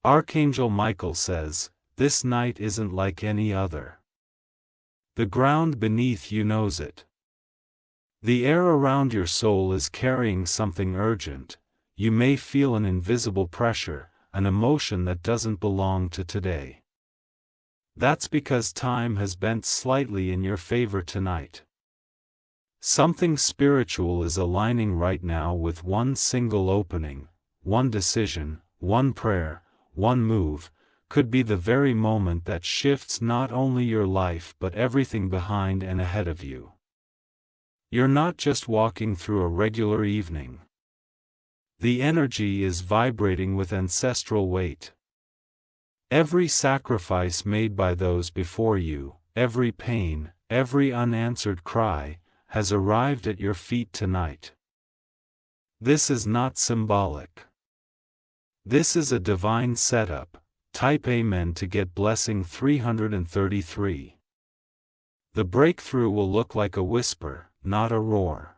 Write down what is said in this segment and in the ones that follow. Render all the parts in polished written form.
Archangel Michael says, "This night isn't like any other. The ground beneath you knows it. The air around your soul is carrying something urgent. You may feel an invisible pressure, an emotion that doesn't belong to today. That's because time has bent slightly in your favor tonight. Something spiritual is aligning right now with one single opening, one decision, one prayer, one move, could be the very moment that shifts not only your life but everything behind and ahead of you. You're not just walking through a regular evening. The energy is vibrating with ancestral weight. Every sacrifice made by those before you, every pain, every unanswered cry, has arrived at your feet tonight. This is not symbolic. This is a divine setup. Type Amen to get blessing 333. The breakthrough will look like a whisper, not a roar.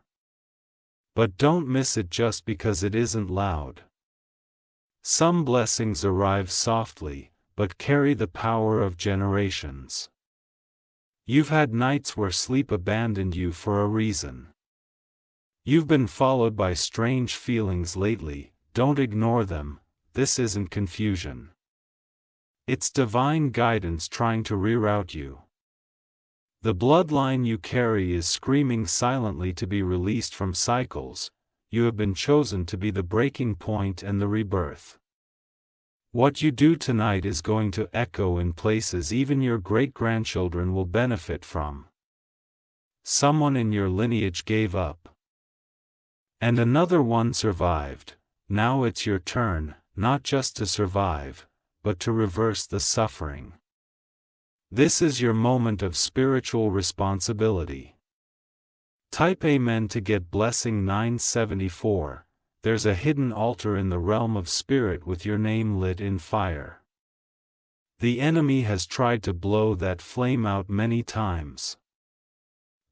But don't miss it just because it isn't loud. Some blessings arrive softly, but carry the power of generations. You've had nights where sleep abandoned you for a reason. You've been followed by strange feelings lately. Don't ignore them. This isn't confusion. It's divine guidance trying to reroute you. The bloodline you carry is screaming silently to be released from cycles. You have been chosen to be the breaking point and the rebirth. What you do tonight is going to echo in places even your great-grandchildren will benefit from. Someone in your lineage gave up. And another one survived. Now it's your turn, not just to survive, but to reverse the suffering. This is your moment of spiritual responsibility. Type Amen to get blessing 974. There's a hidden altar in the realm of spirit with your name lit in fire. The enemy has tried to blow that flame out many times.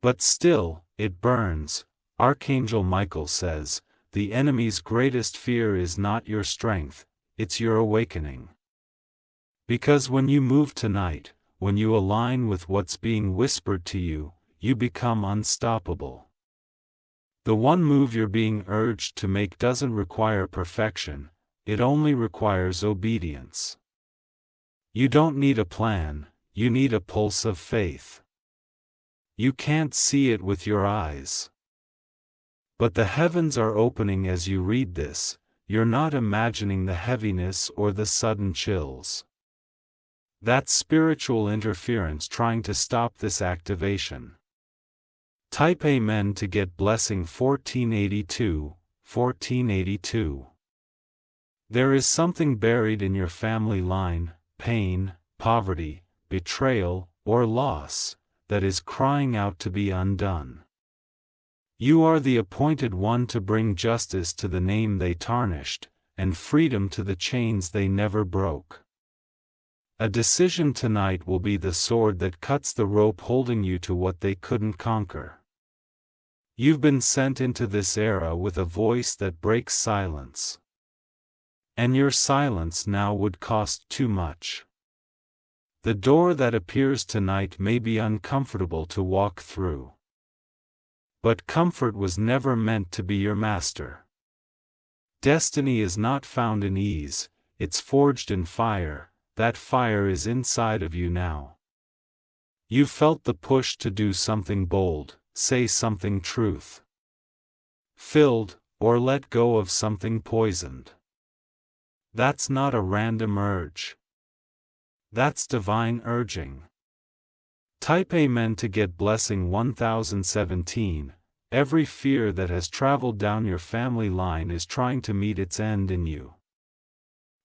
But still, it burns. Archangel Michael says, the enemy's greatest fear is not your strength, it's your awakening. Because when you move tonight, when you align with what's being whispered to you, you become unstoppable. The one move you're being urged to make doesn't require perfection, it only requires obedience. You don't need a plan, you need a pulse of faith. You can't see it with your eyes. But the heavens are opening as you read this. You're not imagining the heaviness or the sudden chills. That's spiritual interference trying to stop this activation. Type Amen to get blessing 1482, 1482. There is something buried in your family line, pain, poverty, betrayal, or loss, that is crying out to be undone. You are the appointed one to bring justice to the name they tarnished, and freedom to the chains they never broke. A decision tonight will be the sword that cuts the rope holding you to what they couldn't conquer. You've been sent into this era with a voice that breaks silence. And your silence now would cost too much. The door that appears tonight may be uncomfortable to walk through. But comfort was never meant to be your master. Destiny is not found in ease, it's forged in fire. That fire is inside of you now. You felt the push to do something bold, say something truth filled, or let go of something poisoned. That's not a random urge. That's divine urging. Type Amen to get blessing 1017. Every fear that has traveled down your family line is trying to meet its end in you.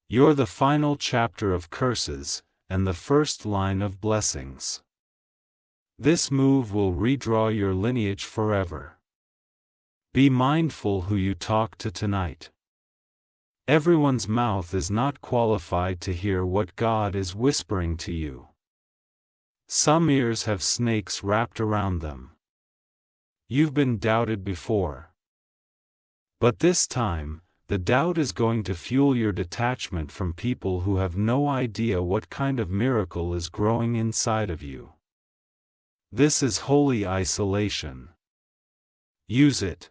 You're the final chapter of curses, and the first line of blessings. This move will redraw your lineage forever. Be mindful who you talk to tonight. Everyone's mouth is not qualified to hear what God is whispering to you. Some ears have snakes wrapped around them. You've been doubted before. But this time, the doubt is going to fuel your detachment from people who have no idea what kind of miracle is growing inside of you. This is holy isolation. Use it.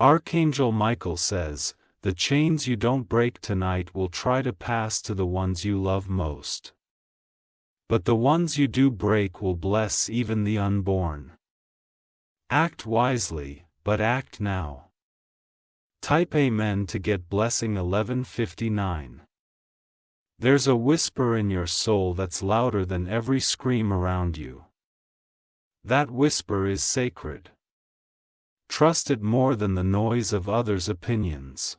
Archangel Michael says, "The chains you don't break tonight will try to pass to the ones you love most. But the ones you do break will bless even the unborn." Act wisely, but act now. Type Amen to get blessing 1159. There's a whisper in your soul that's louder than every scream around you. That whisper is sacred. Trust it more than the noise of others' opinions.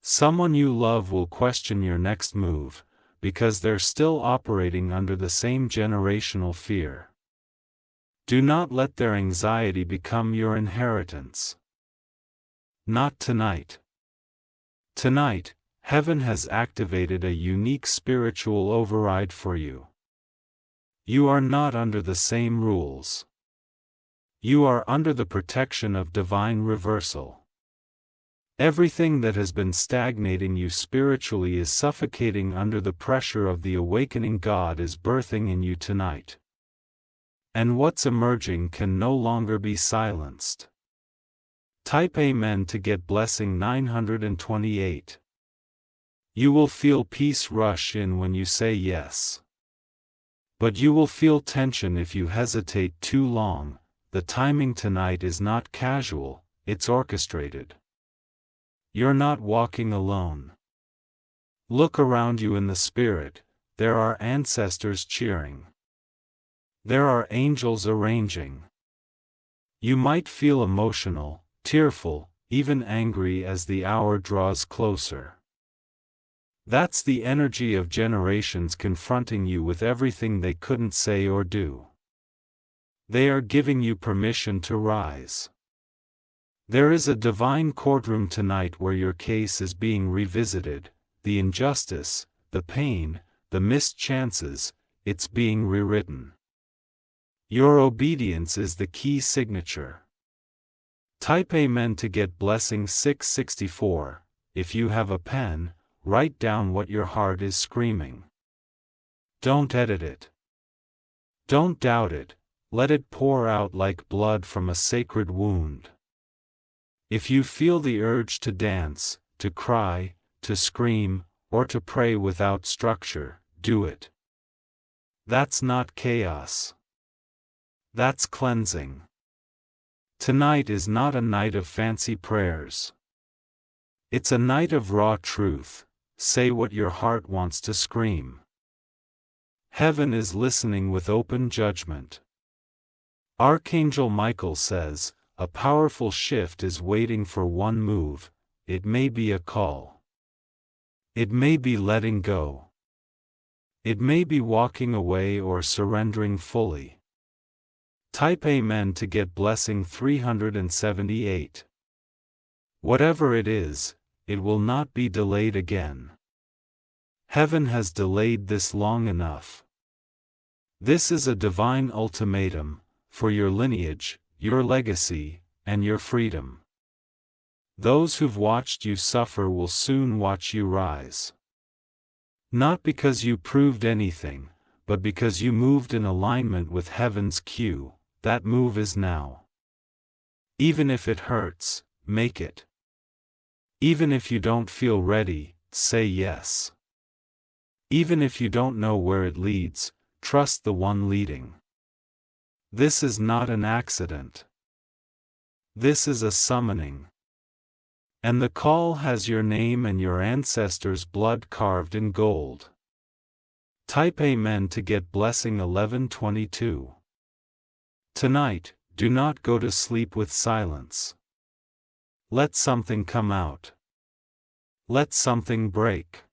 Someone you love will question your next move, because they're still operating under the same generational fear. Do not let their anxiety become your inheritance. Not tonight. Tonight, heaven has activated a unique spiritual override for you. You are not under the same rules. You are under the protection of divine reversal. Everything that has been stagnating you spiritually is suffocating under the pressure of the awakening God is birthing in you tonight. And what's emerging can no longer be silenced. Type Amen to get blessing 928. You will feel peace rush in when you say yes. But you will feel tension if you hesitate too long. The timing tonight is not casual, it's orchestrated. You're not walking alone. Look around you in the spirit, there are ancestors cheering. There are angels arranging. You might feel emotional, tearful, even angry as the hour draws closer. That's the energy of generations confronting you with everything they couldn't say or do. They are giving you permission to rise. There is a divine courtroom tonight where your case is being revisited, the injustice, the pain, the missed chances, it's being rewritten. Your obedience is the key signature. Type Amen to get blessing 664. If you have a pen, write down what your heart is screaming. Don't edit it. Don't doubt it, let it pour out like blood from a sacred wound. If you feel the urge to dance, to cry, to scream, or to pray without structure, do it. That's not chaos. That's cleansing. Tonight is not a night of fancy prayers. It's a night of raw truth. Say what your heart wants to scream. Heaven is listening with open judgment. Archangel Michael says, a powerful shift is waiting for one move. It may be a call. It may be letting go. It may be walking away or surrendering fully. Type Amen to get blessing 378. Whatever it is, it will not be delayed again. Heaven has delayed this long enough. This is a divine ultimatum, for your lineage, your legacy, and your freedom. Those who've watched you suffer will soon watch you rise. Not because you proved anything, but because you moved in alignment with heaven's cue. That move is now. Even if it hurts, make it. Even if you don't feel ready, say yes. Even if you don't know where it leads, trust the one leading. This is not an accident. This is a summoning. And the call has your name and your ancestors' blood carved in gold. Type Amen to get blessing 1122. Tonight, do not go to sleep with silence. Let something come out. Let something break.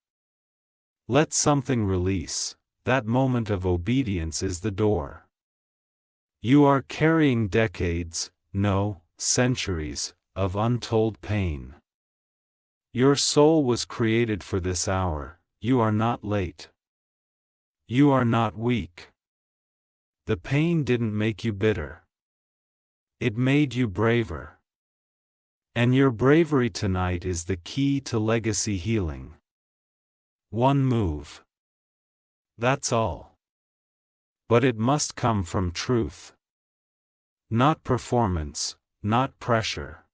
Let something release. That moment of obedience is the door. You are carrying decades, no, centuries, of untold pain. Your soul was created for this hour. You are not late. You are not weak. The pain didn't make you bitter. It made you braver. And your bravery tonight is the key to legacy healing. One move. That's all. But it must come from truth. Not performance, not pressure.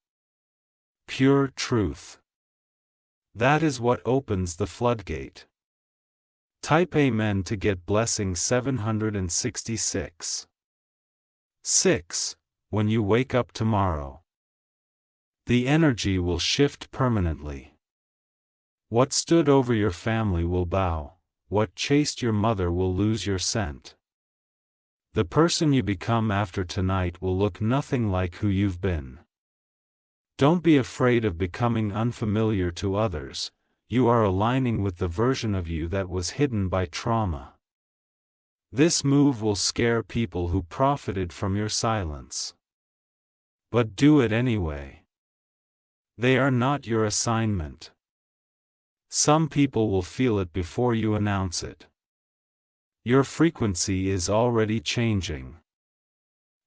Pure truth. That is what opens the floodgate. Type Amen to get blessing 766. 6. When you wake up tomorrow, the energy will shift permanently. What stood over your family will bow, what chased your mother will lose your scent. The person you become after tonight will look nothing like who you've been. Don't be afraid of becoming unfamiliar to others, you are aligning with the version of you that was hidden by trauma. This move will scare people who profited from your silence. But do it anyway. They are not your assignment. Some people will feel it before you announce it. Your frequency is already changing.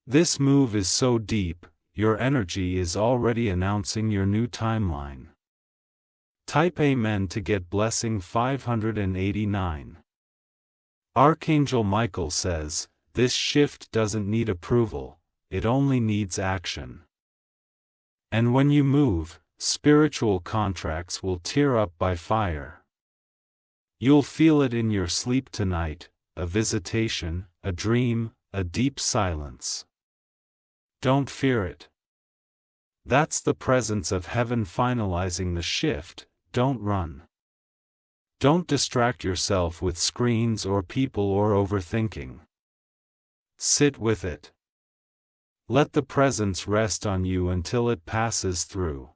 This move is so deep, your energy is already announcing your new timeline. Type Amen to get blessing 589. Archangel Michael says, this shift doesn't need approval, it only needs action. And when you move, spiritual contracts will tear up by fire. You'll feel it in your sleep tonight, a visitation, a dream, a deep silence. Don't fear it. That's the presence of heaven finalizing the shift, don't run. Don't distract yourself with screens or people or overthinking. Sit with it. Let the presence rest on you until it passes through.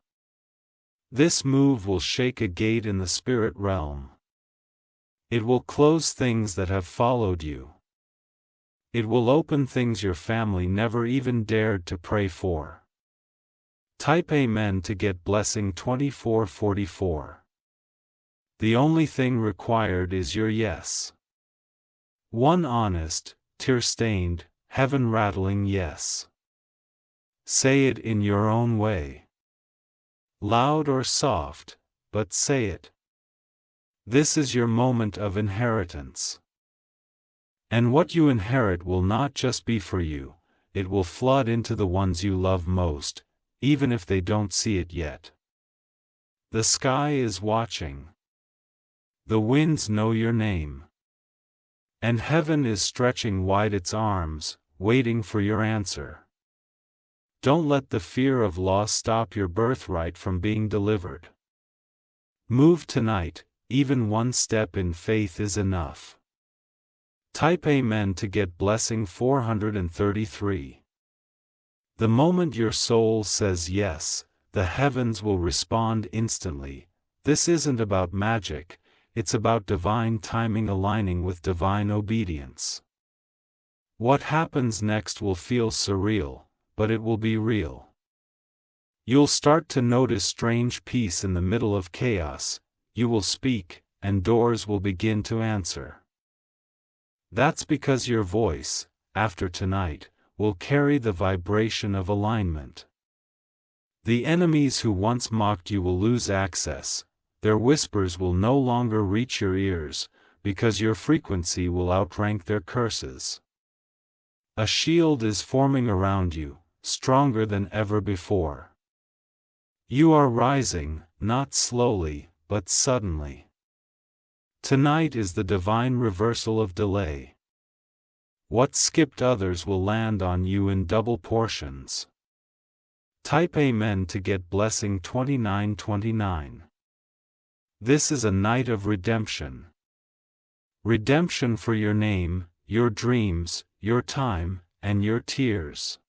This move will shake a gate in the spirit realm. It will close things that have followed you. It will open things your family never even dared to pray for. Type Amen to get blessing 2444. The only thing required is your yes. One honest, tear-stained, heaven-rattling yes. Say it in your own way. Loud or soft, but say it. This is your moment of inheritance. And what you inherit will not just be for you, it will flood into the ones you love most, even if they don't see it yet. The sky is watching. The winds know your name. And heaven is stretching wide its arms, waiting for your answer. Don't let the fear of loss stop your birthright from being delivered. Move tonight, even one step in faith is enough. Type Amen to get blessing 433. The moment your soul says yes, the heavens will respond instantly. This isn't about magic, it's about divine timing aligning with divine obedience. What happens next will feel surreal, but it will be real. You'll start to notice strange peace in the middle of chaos, you will speak, and doors will begin to answer. That's because your voice, after tonight, will carry the vibration of alignment. The enemies who once mocked you will lose access, their whispers will no longer reach your ears, because your frequency will outrank their curses. A shield is forming around you, stronger than ever before. You are rising, not slowly, but suddenly. Tonight is the divine reversal of delay. What skipped others will land on you in double portions. Type Amen to get blessing 2929. This is a night of redemption. Redemption for your name, your dreams, your time, and your tears.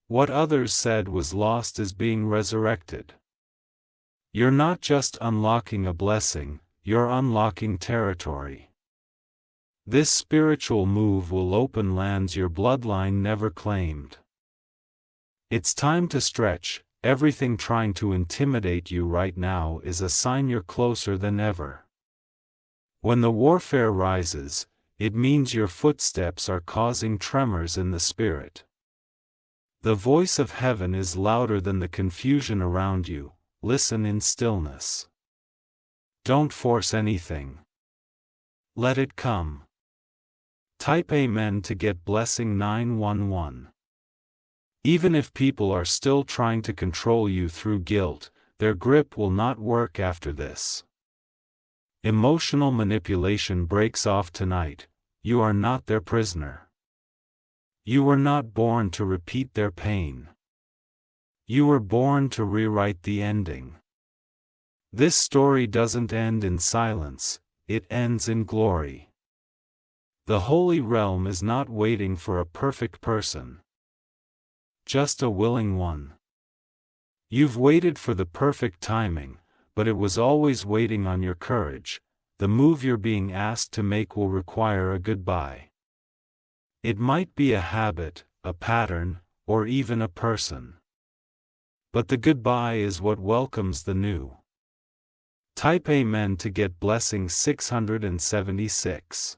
What others said was lost is being resurrected. You're not just unlocking a blessing, you're unlocking territory. This spiritual move will open lands your bloodline never claimed. It's time to stretch. Everything trying to intimidate you right now is a sign you're closer than ever. When the warfare rises, it means your footsteps are causing tremors in the spirit. The voice of heaven is louder than the confusion around you. Listen in stillness. Don't force anything. Let it come. Type Amen to get blessing 911. Even if people are still trying to control you through guilt, their grip will not work after this. Emotional manipulation breaks off tonight. You are not their prisoner. You were not born to repeat their pain. You were born to rewrite the ending. This story doesn't end in silence, it ends in glory. The holy realm is not waiting for a perfect person. Just a willing one. You've waited for the perfect timing, but it was always waiting on your courage. The move you're being asked to make will require a goodbye. It might be a habit, a pattern, or even a person. But the goodbye is what welcomes the new. Type Amen to get blessing 676.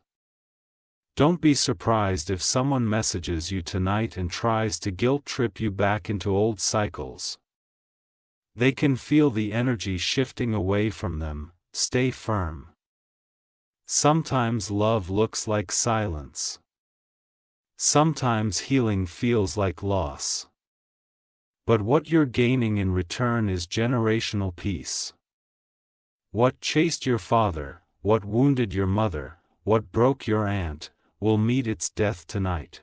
Don't be surprised if someone messages you tonight and tries to guilt-trip you back into old cycles. They can feel the energy shifting away from them. Stay firm. Sometimes love looks like silence. Sometimes healing feels like loss. But what you're gaining in return is generational peace. What chased your father, what wounded your mother, what broke your aunt, will meet its death tonight.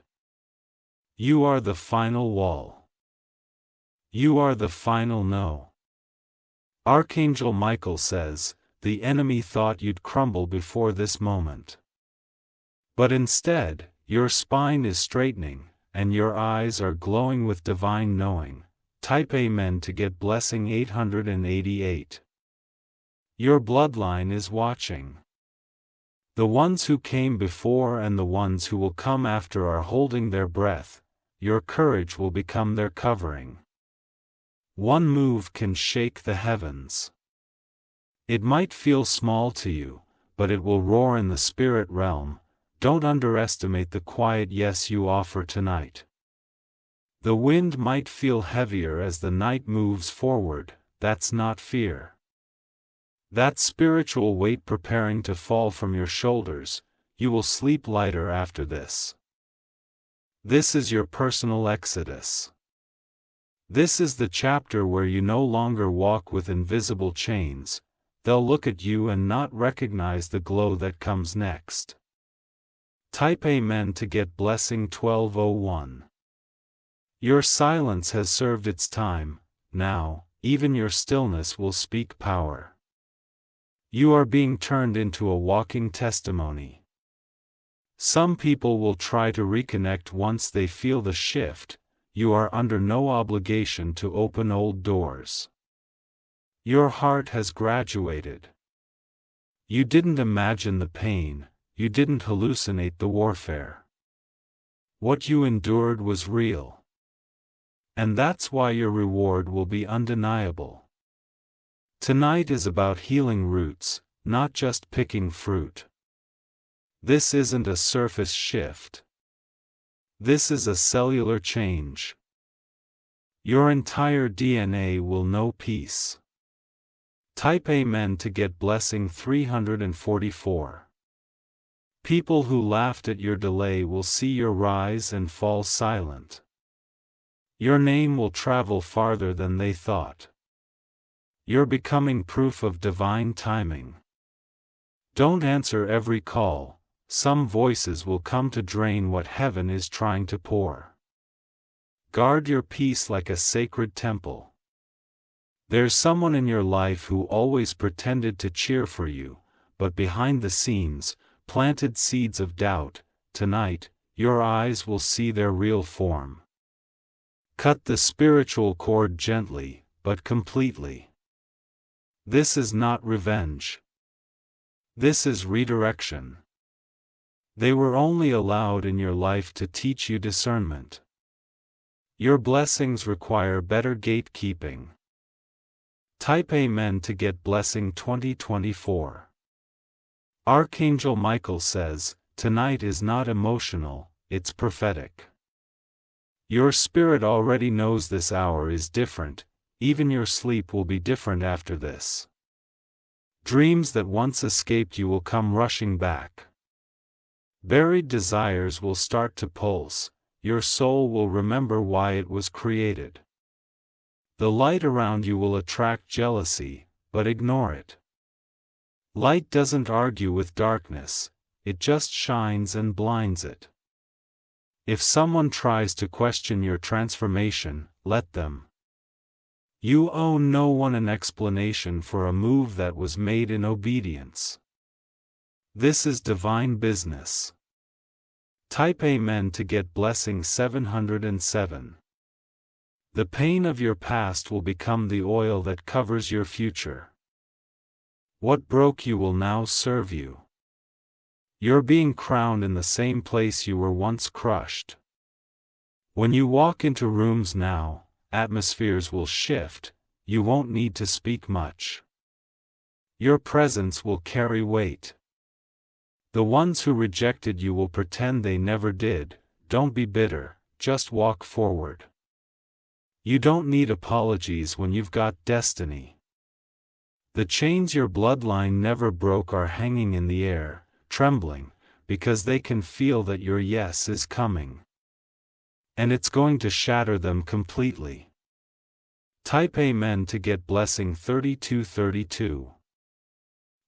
You are the final wall. You are the final no. Archangel Michael says, the enemy thought you'd crumble before this moment. But instead, your spine is straightening, and your eyes are glowing with divine knowing. Type Amen to get blessing 888. Your bloodline is watching. The ones who came before and the ones who will come after are holding their breath. Your courage will become their covering. One move can shake the heavens. It might feel small to you, but it will roar in the spirit realm. Don't underestimate the quiet yes you offer tonight. The wind might feel heavier as the night moves forward. That's not fear. That spiritual weight preparing to fall from your shoulders. You will sleep lighter after this. This is your personal exodus. This is the chapter where you no longer walk with invisible chains. They'll look at you and not recognize the glow that comes next. Type Amen to get blessing 1201. Your silence has served its time. Now, even your stillness will speak power. You are being turned into a walking testimony. Some people will try to reconnect once they feel the shift. You are under no obligation to open old doors. Your heart has graduated. You didn't imagine the pain, you didn't hallucinate the warfare. What you endured was real. And that's why your reward will be undeniable. Tonight is about healing roots, not just picking fruit. This isn't a surface shift. This is a cellular change. Your entire DNA will know peace. Type Amen to get blessing 344. People who laughed at your delay will see your rise and fall silent. Your name will travel farther than they thought. You're becoming proof of divine timing. Don't answer every call. Some voices will come to drain what heaven is trying to pour. Guard your peace like a sacred temple. There's someone in your life who always pretended to cheer for you, but behind the scenes, planted seeds of doubt. Tonight, your eyes will see their real form. Cut the spiritual cord gently, but completely. This is not revenge. This is redirection. They were only allowed in your life to teach you discernment. Your blessings require better gatekeeping. Type Amen to get blessing 2024. Archangel Michael says, tonight is not emotional, it's prophetic. Your spirit already knows this hour is different, even your sleep will be different after this. Dreams that once escaped you will come rushing back. Buried desires will start to pulse, your soul will remember why it was created. The light around you will attract jealousy, but ignore it. Light doesn't argue with darkness, it just shines and blinds it. If someone tries to question your transformation, let them. You owe no one an explanation for a move that was made in obedience. This is divine business. Type Amen to get blessing 707. The pain of your past will become the oil that covers your future. What broke you will now serve you. You're being crowned in the same place you were once crushed. When you walk into rooms now, atmospheres will shift, you won't need to speak much. Your presence will carry weight. The ones who rejected you will pretend they never did. Don't be bitter, just walk forward. You don't need apologies when you've got destiny. The chains your bloodline never broke are hanging in the air, trembling, because they can feel that your yes is coming. And it's going to shatter them completely. Type Amen to get blessing 3232.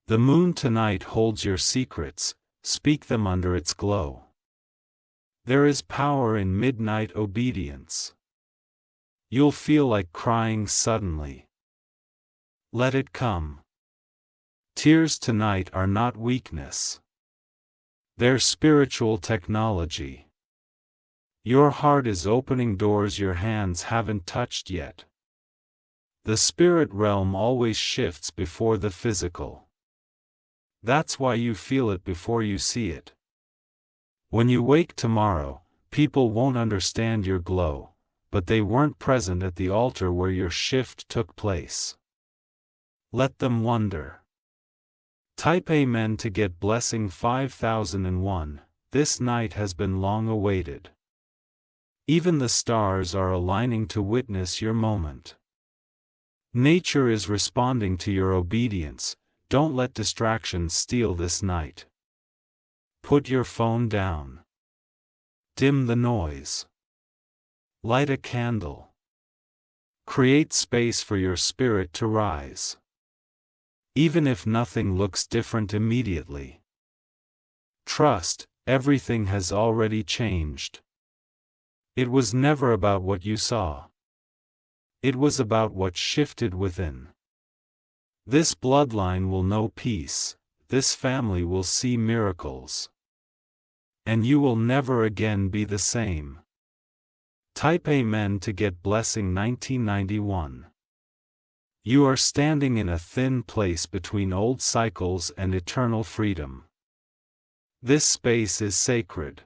The moon tonight holds your secrets, speak them under its glow. There is power in midnight obedience. You'll feel like crying suddenly. Let it come. Tears tonight are not weakness. They're spiritual technology. Your heart is opening doors your hands haven't touched yet. The spirit realm always shifts before the physical. That's why you feel it before you see it. When you wake tomorrow, people won't understand your glow, but they weren't present at the altar where your shift took place. Let them wonder. Type Amen to get blessing 5001. This night has been long awaited. Even the stars are aligning to witness your moment. Nature is responding to your obedience. Don't let distractions steal this night. Put your phone down. Dim the noise. Light a candle. Create space for your spirit to rise. Even if nothing looks different immediately. Trust, everything has already changed. It was never about what you saw. It was about what shifted within. This bloodline will know peace, this family will see miracles. And you will never again be the same. Type Amen to get blessing 1991. You are standing in a thin place between old cycles and eternal freedom. This space is sacred.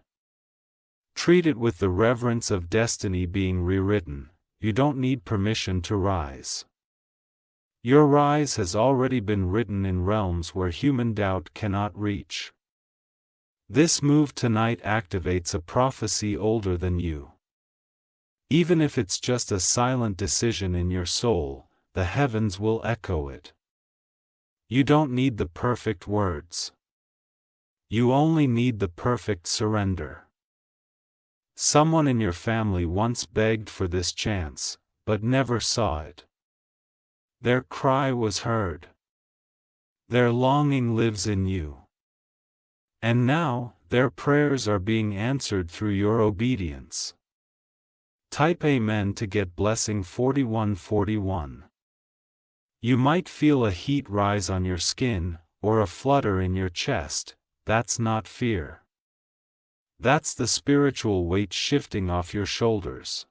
Treat it with the reverence of destiny being rewritten. You don't need permission to rise. Your rise has already been written in realms where human doubt cannot reach. This move tonight activates a prophecy older than you. Even if it's just a silent decision in your soul, the heavens will echo it. You don't need the perfect words. You only need the perfect surrender. Someone in your family once begged for this chance, but never saw it. Their cry was heard. Their longing lives in you. And now, their prayers are being answered through your obedience. Type Amen to get blessing 4141. You might feel a heat rise on your skin, or a flutter in your chest. That's not fear. That's the spiritual weight shifting off your shoulders.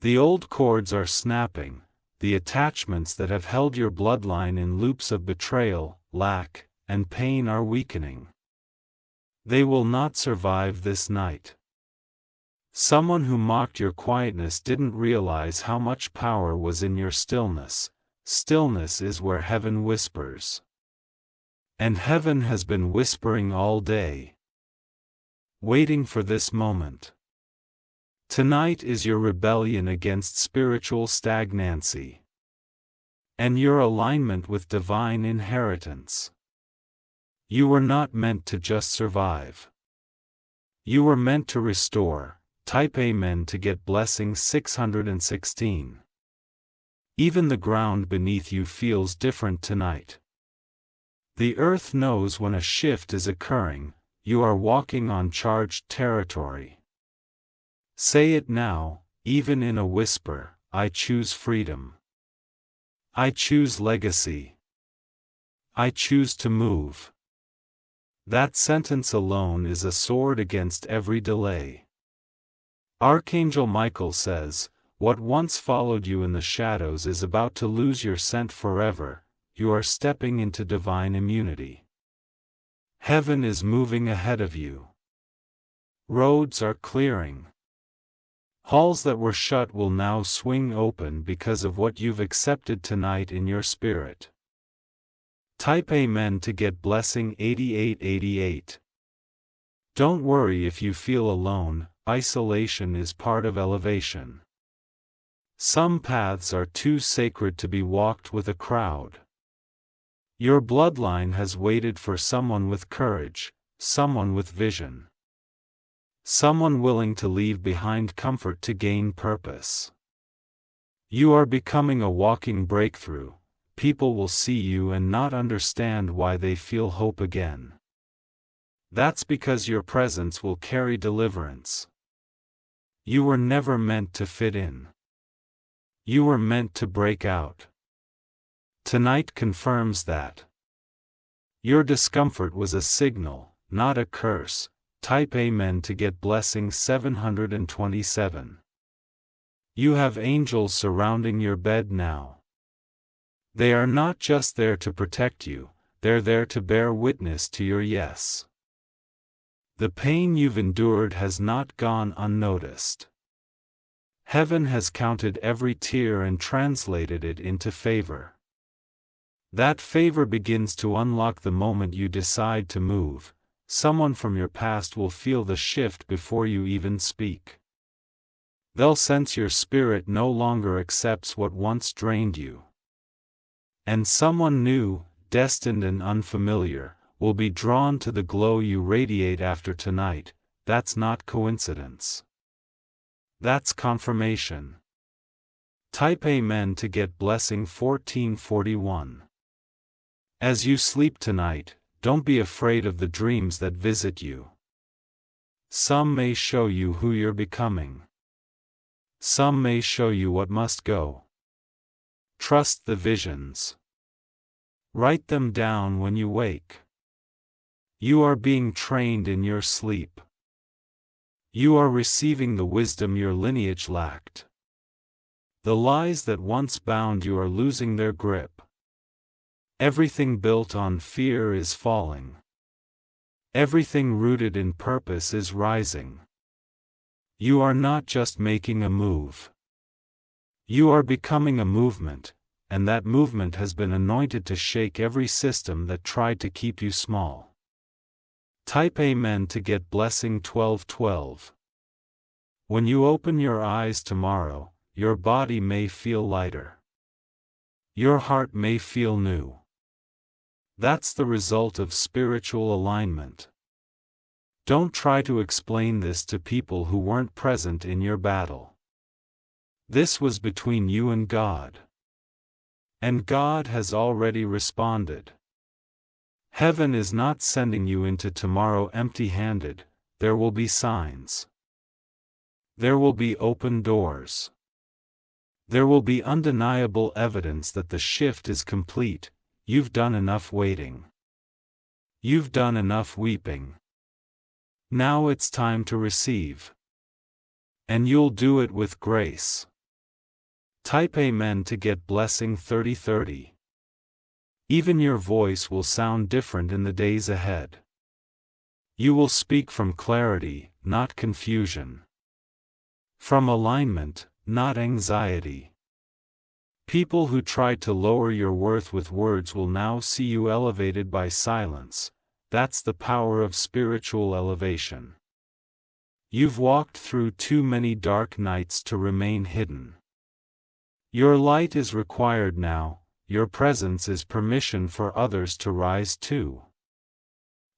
The old cords are snapping, the attachments that have held your bloodline in loops of betrayal, lack, and pain are weakening. They will not survive this night. Someone who mocked your quietness didn't realize how much power was in your stillness. Stillness is where heaven whispers. And heaven has been whispering all day. Waiting for this moment. Tonight is your rebellion against spiritual stagnancy and your alignment with divine inheritance. You were not meant to just survive. You were meant to restore. Type Amen to get blessing 616. Even the ground beneath you feels different tonight. The earth knows when a shift is occurring. You are walking on charged territory. Say it now, even in a whisper, I choose freedom. I choose legacy. I choose to move. That sentence alone is a sword against every delay. Archangel Michael says, what once followed you in the shadows is about to lose your scent forever. You are stepping into divine immunity. Heaven is moving ahead of you. Roads are clearing. Halls that were shut will now swing open because of what you've accepted tonight in your spirit. Type Amen to get blessing 8888. Don't worry if you feel alone, isolation is part of elevation. Some paths are too sacred to be walked with a crowd. Your bloodline has waited for someone with courage, someone with vision. Someone willing to leave behind comfort to gain purpose. You are becoming a walking breakthrough. People will see you and not understand why they feel hope again. That's because your presence will carry deliverance. You were never meant to fit in. You were meant to break out. Tonight confirms that. Your discomfort was a signal, not a curse. Type Amen to get blessing 727. You have angels surrounding your bed now. They are not just there to protect you, they're there to bear witness to your yes. The pain you've endured has not gone unnoticed. Heaven has counted every tear and translated it into favor. That favor begins to unlock the moment you decide to move. Someone from your past will feel the shift before you even speak. They'll sense your spirit no longer accepts what once drained you. And someone new, destined and unfamiliar, will be drawn to the glow you radiate after tonight. That's not coincidence. That's confirmation. Type Amen to get blessing 1441. As you sleep tonight, don't be afraid of the dreams that visit you. Some may show you who you're becoming. Some may show you what must go. Trust the visions. Write them down when you wake. You are being trained in your sleep. You are receiving the wisdom your lineage lacked. The lies that once bound you are losing their grip. Everything built on fear is falling. Everything rooted in purpose is rising. You are not just making a move. You are becoming a movement, and that movement has been anointed to shake every system that tried to keep you small. Type Amen to get blessing 1212. When you open your eyes tomorrow, your body may feel lighter. Your heart may feel new. That's the result of spiritual alignment. Don't try to explain this to people who weren't present in your battle. This was between you and God. And God has already responded. Heaven is not sending you into tomorrow empty-handed. There will be signs. There will be open doors. There will be undeniable evidence that the shift is complete. You've done enough waiting. You've done enough weeping. Now it's time to receive. And you'll do it with grace. Type Amen to get blessing 3030. Even your voice will sound different in the days ahead. You will speak from clarity, not confusion. From alignment, not anxiety. People who tried to lower your worth with words will now see you elevated by silence. That's the power of spiritual elevation. You've walked through too many dark nights to remain hidden. Your light is required now, your presence is permission for others to rise too.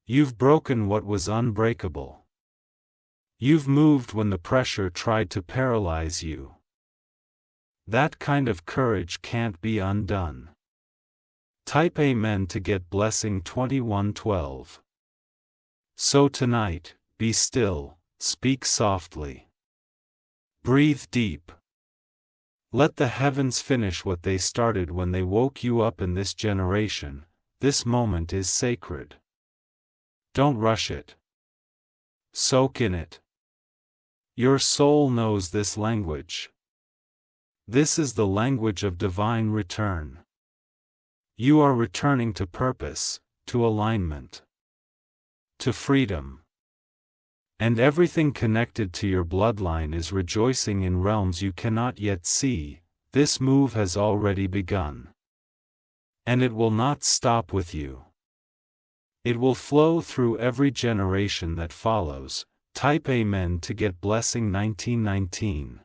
You've broken what was unbreakable. You've moved when the pressure tried to paralyze you. That kind of courage can't be undone. Type Amen to get blessing 2112. So tonight, be still, speak softly. Breathe deep. Let the heavens finish what they started when they woke you up in this generation. This moment is sacred. Don't rush it. Soak in it. Your soul knows this language. This is the language of divine return. You are returning to purpose, to alignment, to freedom. And everything connected to your bloodline is rejoicing in realms you cannot yet see. This move has already begun. And it will not stop with you. It will flow through every generation that follows. Type Amen to get blessing 1919.